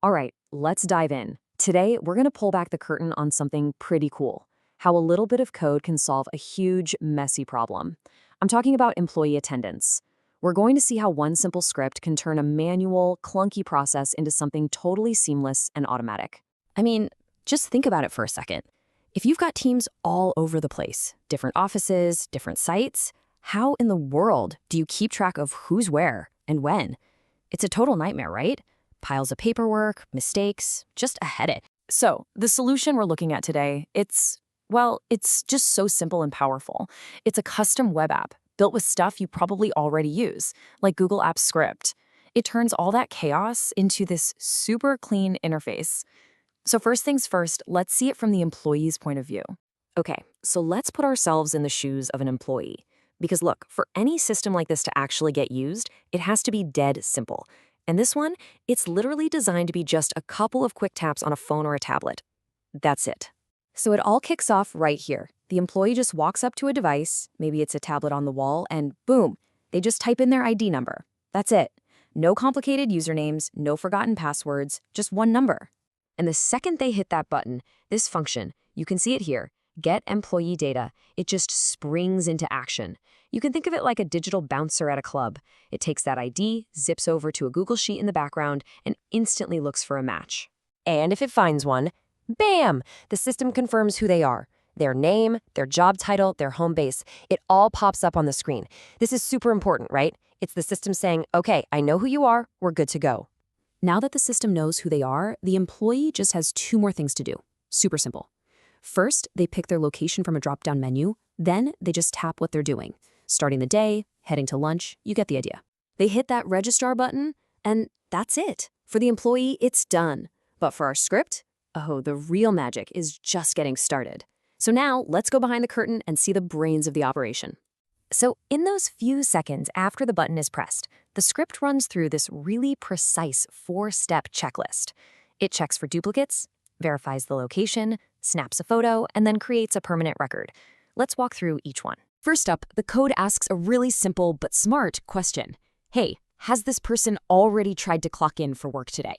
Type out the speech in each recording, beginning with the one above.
All right, let's dive in. Today, we're going to pull back the curtain on something pretty cool: how a little bit of code can solve a huge, messy problem. I'm talking about employee attendance. We're going to see how one simple script can turn a manual, clunky process into something totally seamless and automatic. I mean, just think about it for a second. If you've got teams all over the place, different offices, different sites, how in the world do you keep track of who's where and when? It's a total nightmare, right? Piles of paperwork, mistakes, just a headache. So, the solution we're looking at today, it's just so simple and powerful. It's a custom web app built with stuff you probably already use, like Google Apps Script. It turns all that chaos into this super clean interface. So first things first, let's see it from the employee's point of view. Okay, so let's put ourselves in the shoes of an employee. Because look, for any system like this to actually get used, it has to be dead simple. And this one, it's literally designed to be just a couple of quick taps on a phone or a tablet. That's it. So it all kicks off right here. The employee just walks up to a device, maybe it's a tablet on the wall, and boom, they just type in their ID number. That's it. No complicated usernames, no forgotten passwords, just one number. And the second they hit that button, this function, you can see it here, Get Employee Data, it just springs into action. You can think of it like a digital bouncer at a club. It takes that ID, zips over to a Google Sheet in the background, and instantly looks for a match. And if it finds one, bam! The system confirms who they are. Their name, their job title, their home base. It all pops up on the screen. This is super important, right? It's the system saying, okay, I know who you are, we're good to go. Now that the system knows who they are, the employee just has two more things to do. Super simple. First, they pick their location from a drop-down menu. Then they just tap what they're doing. Starting the day, heading to lunch, you get the idea. They hit that registrar button, and that's it. For the employee, it's done. But for our script, oh, the real magic is just getting started. So now, let's go behind the curtain and see the brains of the operation. So in those few seconds after the button is pressed, the script runs through this really precise 4-step checklist. It checks for duplicates, verifies the location, snaps a photo, and then creates a permanent record. Let's walk through each one. First up, the code asks a really simple but smart question. Hey, has this person already tried to clock in for work today?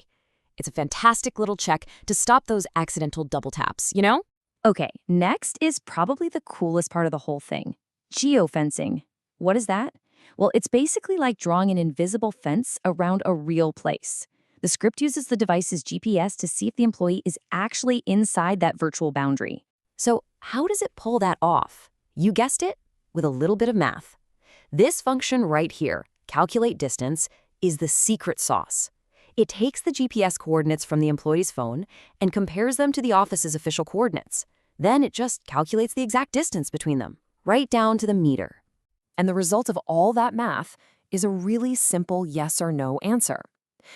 It's a fantastic little check to stop those accidental double taps, you know? Okay, next is probably the coolest part of the whole thing. Geofencing. What is that? Well, it's basically like drawing an invisible fence around a real place. The script uses the device's GPS to see if the employee is actually inside that virtual boundary. So how does it pull that off? You guessed it, with a little bit of math. This function right here, calculate distance, is the secret sauce. It takes the GPS coordinates from the employee's phone and compares them to the office's official coordinates. Then it just calculates the exact distance between them, right down to the meter. And the result of all that math is a really simple yes or no answer.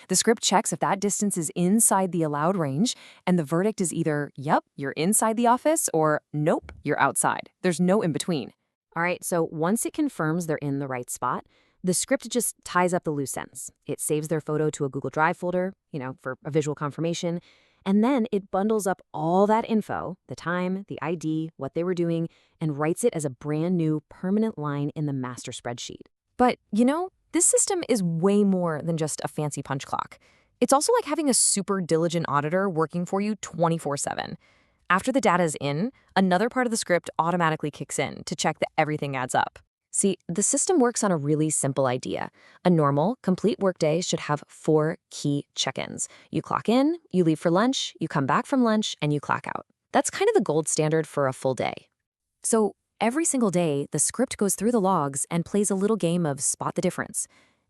The script checks if that distance is inside the allowed range, and the verdict is either, yep, you're inside the office, or nope, you're outside. There's no in between. All right, so once it confirms they're in the right spot, the script just ties up the loose ends. It saves their photo to a Google Drive folder, for a visual confirmation, and then it bundles up all that info, the time, the ID, what they were doing, and writes it as a brand new permanent line in the master spreadsheet. But, this system is way more than just a fancy punch clock. It's also like having a super diligent auditor working for you 24/7. After the data is in, another part of the script automatically kicks in to check that everything adds up. See, the system works on a really simple idea. A normal, complete workday should have 4 key check-ins. You clock in, you leave for lunch, you come back from lunch, and you clock out. That's kind of the gold standard for a full day. So every single day, the script goes through the logs and plays a little game of spot the difference.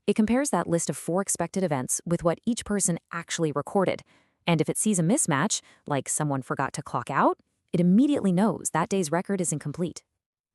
It compares that list of 4 expected events with what each person actually recorded. And if it sees a mismatch, like someone forgot to clock out, it immediately knows that day's record is incomplete.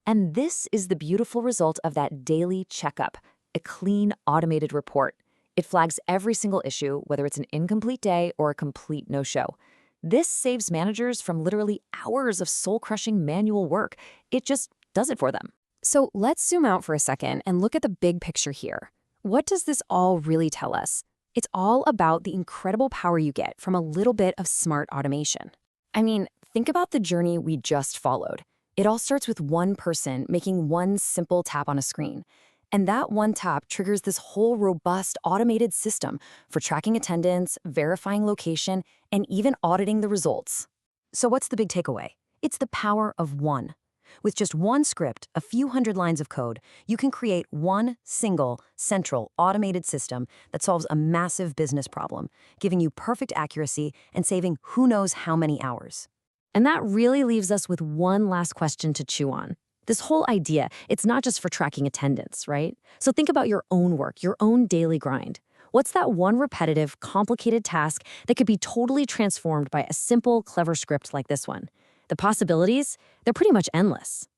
And this is the beautiful result of that daily checkup, a clean, automated report. It flags every single issue, whether it's an incomplete day or a complete no-show. This saves managers from literally hours of soul-crushing manual work. It just does it for them. So let's zoom out for a second and look at the big picture here. What does this all really tell us? It's all about the incredible power you get from a little bit of smart automation. I mean, think about the journey we just followed. It all starts with one person making one simple tap on a screen. And that one tap triggers this whole robust automated system for tracking attendance, verifying location, and even auditing the results. So what's the big takeaway? It's the power of one. With just one script, a few hundred lines of code, you can create one single, central, automated system that solves a massive business problem, giving you perfect accuracy and saving who knows how many hours. And that really leaves us with one last question to chew on. This whole idea, it's not just for tracking attendance, right? So think about your own work, your own daily grind. What's that one repetitive, complicated task that could be totally transformed by a simple, clever script like this one? The possibilities, they're pretty much endless.